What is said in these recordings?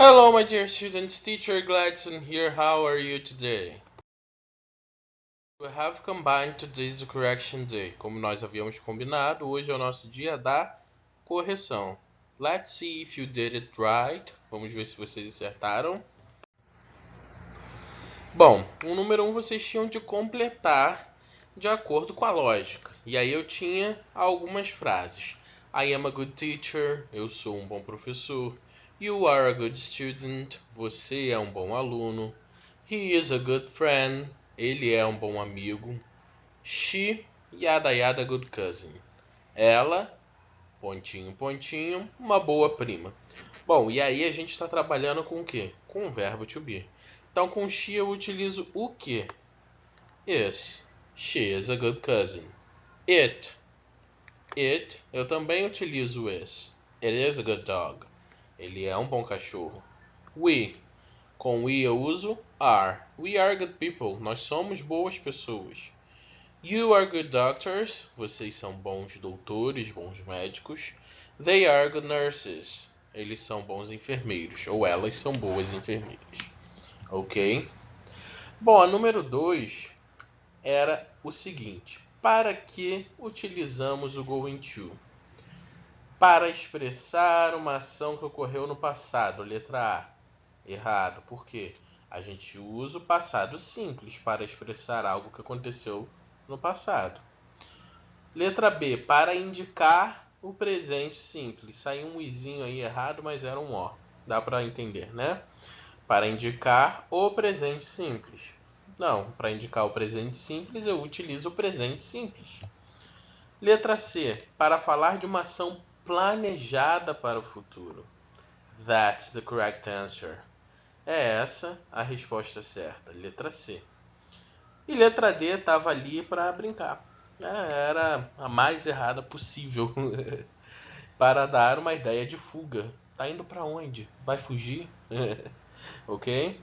Hello, my dear students. Teacher Gladson here. How are you today? We have combined today's correction day. Como nós havíamos combinado, hoje é o nosso dia da correção. Let's see if you did it right. Vamos ver se vocês acertaram. Bom, o número 1 vocês tinham de completar de acordo com a lógica. E aí eu tinha algumas frases. I am a good teacher. Eu sou um bom professor. You are a good student. Você é um bom aluno. He is a good friend. Ele é um bom amigo. She, yada yada, good cousin. Ela, pontinho, pontinho, uma boa prima. Bom, e aí a gente está trabalhando com o quê? Com o verbo to be. Então, com she eu utilizo o quê? Is. She is a good cousin. It. It, eu também utilizo is. It is a good dog. Ele é um bom cachorro. We. Com we eu uso are. We are good people. Nós somos boas pessoas. You are good doctors. Vocês são bons doutores, bons médicos. They are good nurses. Eles são bons enfermeiros. Ou elas são boas enfermeiras. Ok? Bom, a número 2 era o seguinte. Para que utilizamos o going to? Para expressar uma ação que ocorreu no passado. Letra A. Errado. Por quê? A gente usa o passado simples para expressar algo que aconteceu no passado. Letra B. Para indicar o presente simples. Saiu um izinho aí errado, mas era um O. Dá para entender, né? Para indicar o presente simples. Não, para indicar o presente simples, eu utilizo o presente simples. Letra C. Para falar de uma ação planejada para o futuro. That's the correct answer. É essa a resposta certa, letra C. E letra D estava ali para brincar. Era a mais errada possível para dar uma ideia de fuga. Tá indo para onde? Vai fugir? Ok?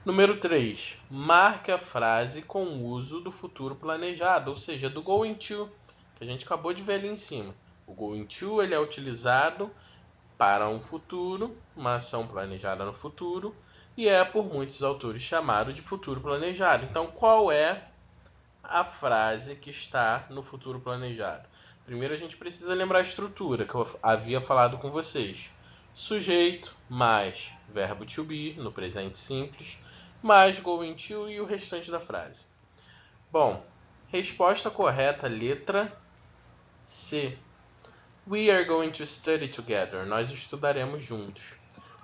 Número 3. Marque a frase com o uso do futuro planejado, ou seja, do going to, que a gente acabou de ver ali em cima. O going to ele é utilizado para um futuro, uma ação planejada no futuro, e é por muitos autores chamado de futuro planejado. Então, qual é a frase que está no futuro planejado? Primeiro a gente precisa lembrar a estrutura que eu havia falado com vocês. Sujeito mais verbo to be no presente simples, mais going to e o restante da frase. Bom, resposta correta, letra C. We are going to study together. Nós estudaremos juntos.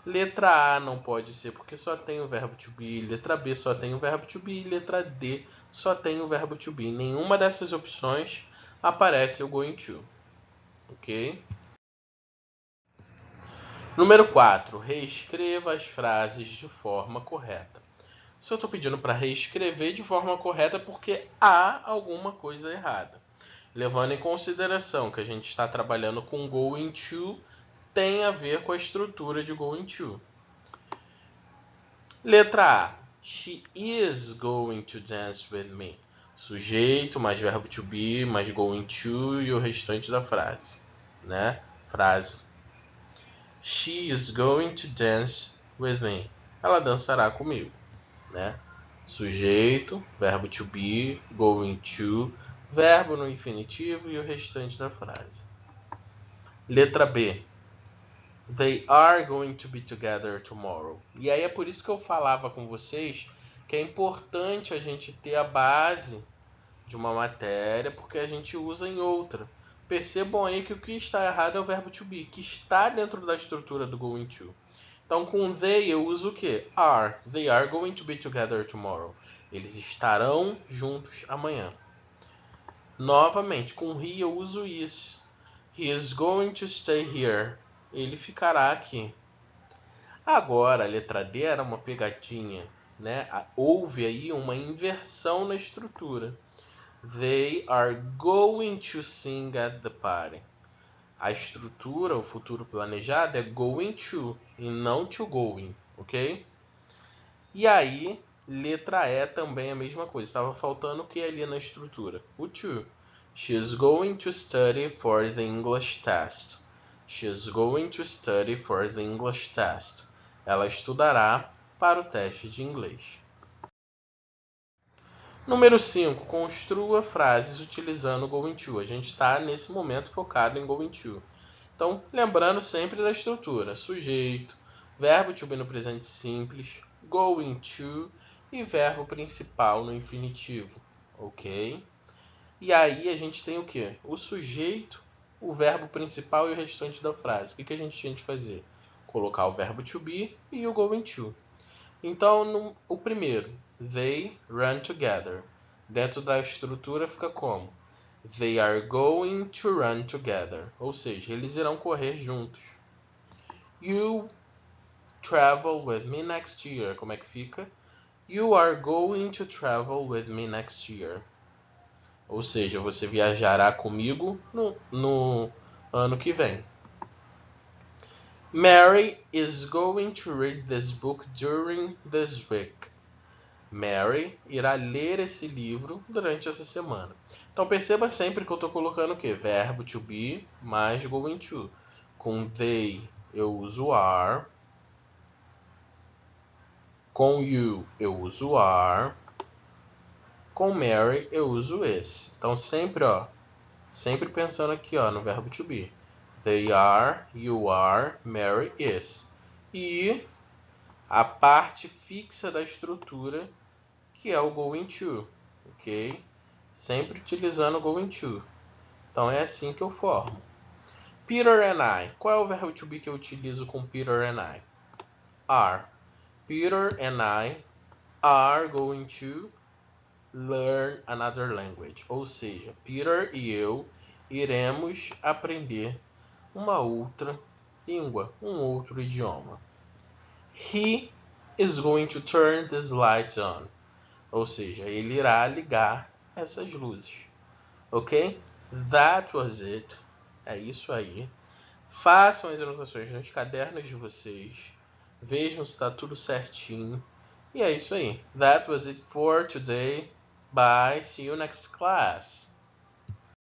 Letra A não pode ser porque só tem o verbo to be. Letra B só tem o verbo to be. Letra D só tem o verbo to be. Em nenhuma dessas opções aparece o going to. Ok? Número 4. Reescreva as frases de forma correta. Se eu estou pedindo para reescrever de forma correta é porque há alguma coisa errada. Levando em consideração que a gente está trabalhando com going to, tem a ver com a estrutura de going to. Letra A. She is going to dance with me. Sujeito, mais verbo to be, mais going to e o restante da frase. Né? Frase. She is going to dance with me. Ela dançará comigo. Né? Sujeito, verbo to be, going to, verbo no infinitivo e o restante da frase. Letra B. They are going to be together tomorrow. E aí é por isso que eu falava com vocês que é importante a gente ter a base de uma matéria, porque a gente usa em outra. Percebam aí que o que está errado é o verbo to be, que está dentro da estrutura do going to. Então, com they eu uso o quê? Are. They are going to be together tomorrow. Eles estarão juntos amanhã. Novamente, com he eu uso is. He is going to stay here. Ele ficará aqui. Agora, a letra D era uma pegadinha, né? Houve aí uma inversão na estrutura. They are going to sing at the party. A estrutura, o futuro planejado é going to e não to going, ok? E aí, letra E também é a mesma coisa. Estava faltando o que ali na estrutura? O to. She is going to study for the English test. She is going to study for the English test. Ela estudará para o teste de inglês. Número 5. Construa frases utilizando o going to. A gente está, nesse momento, focado em going to. Então, lembrando sempre da estrutura. Sujeito, verbo to be no presente simples, going to e verbo principal no infinitivo. Ok? E aí a gente tem o quê? O sujeito, o verbo principal e o restante da frase. O que a gente tinha de fazer? Colocar o verbo to be e o going to. Então, o primeiro, they run together. Dentro da estrutura fica como? They are going to run together. Ou seja, eles irão correr juntos. You travel with me next year. Como é que fica? You are going to travel with me next year. Ou seja, você viajará comigo no ano que vem. Mary is going to read this book during this week. Mary irá ler esse livro durante essa semana. Então perceba sempre que eu estou colocando o quê? Verbo to be mais going to. Com they eu uso are. Com you eu uso are. Com Mary eu uso is. Então sempre pensando aqui no verbo to be. They are, you are, Mary is. E a parte fixa da estrutura, que é o going to, ok? Sempre utilizando o going to. Então é assim que eu formo. Peter and I. Qual é o verbo to be que eu utilizo com Peter and I? Are. Peter and I are going to learn another language. Ou seja, Peter e eu iremos aprender uma outra língua, um outro idioma. He is going to turn these lights on. Ou seja, ele irá ligar essas luzes. Ok? That was it. É isso aí. Façam as anotações nos cadernos de vocês. Vejam se está tudo certinho. E é isso aí. That was it for today. Bye. See you next class.